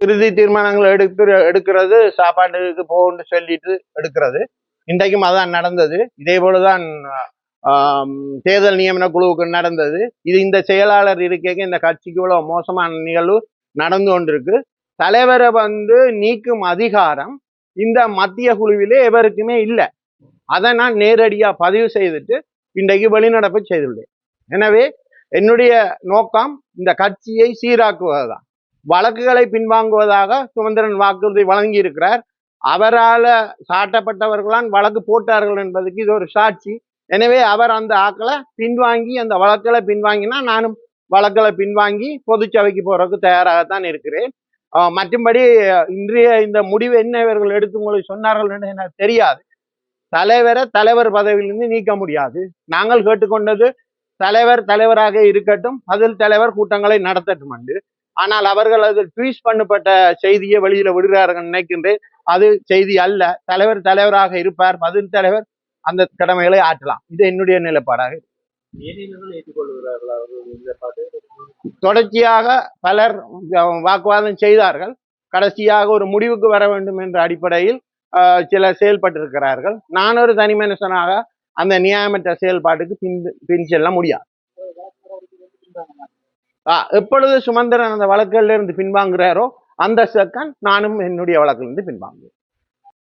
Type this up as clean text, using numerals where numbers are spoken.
இறுதி தீர்மானங்கள் எடுக்கிறது சாப்பாட்டுக்கு போகும்னு சொல்லிட்டு எடுக்கிறது. இன்றைக்கும் அதான் நடந்தது. இதே போலதான் தேர்தல் நியமன குழுவுக்கு நடந்தது. இது இந்த செயலாளர் இருக்கைக்கு இந்த கட்சிக்கு இவ்வளவு மோசமான நிகழ்வு நடந்து கொண்டிருக்கு. தலைவரை நீக்கும் அதிகாரம் இந்த மத்திய குழுவிலே எவருக்குமே இல்லை. அதை நான் நேரடியா பதிவு செய்துட்டு இன்றைக்கு வெளிநடப்பு செய்துள்ளேன். எனவே என்னுடைய நோக்கம் இந்த கட்சியை சீராக்குவதுதான். வழக்குகளை பின்வாங்குவதாக சுமந்திரன் வாக்குறுதி வழங்கி இருக்கிறார். அவரால் சாட்டப்பட்டவர்களான் வழக்கு போட்டார்கள் என்பதுக்கு இது ஒரு சாட்சி. எனவே அவர் அந்த ஆக்களை பின்வாங்கி அந்த வழக்குகளை பின்வாங்கினா நானும் வழக்குகளை பின்வாங்கி பொதுச்சபைக்கு போறதுக்கு தயாராகத்தான் இருக்கிறேன். மற்றும்படி இன்றைய இந்த முடிவு என்ன இவர்கள் எடுத்து உங்களுக்கு சொன்னார்கள் என்று எனக்கு தெரியாது. தலைவரை தலைவர் பதவியிலிருந்து நீக்க முடியாது. நாங்கள் கேட்டுக்கொண்டது தலைவராக இருக்கட்டும், அதில் தலைவர் கூட்டங்களை நடத்தட்டும் என்று. ஆனால் அவர்கள் அது ட்வீட் பண்ணப்பட்ட செய்தியை வெளியில விடுகிறார்கள் நினைக்கின்றேன். அது செய்தி அல்ல. தலைவராக இருப்பார், பதில் தலைவர் அந்த கடமைகளை ஆற்றலாம். இது என்னுடைய நிலைப்பாடாக. தொடர்ச்சியாக பலர் வாக்குவாதம் செய்தார்கள். கடைசியாக ஒரு முடிவுக்கு வர வேண்டும் என்ற அடிப்படையில் சிலர் செயல்பட்டிருக்கிறார்கள். நான் ஒரு தனி மனுஷனாக அந்த நியாயமற்ற செயல்பாட்டுக்கு பின் செல்ல முடியாது. எப்பொழுது சுமந்திரன் அந்த வழக்குல இருந்து பின்வாங்குறாரோ அந்த செகண்ட் நானும் என்னுடைய வழக்கிலிருந்து பின்வாங்குவேன்.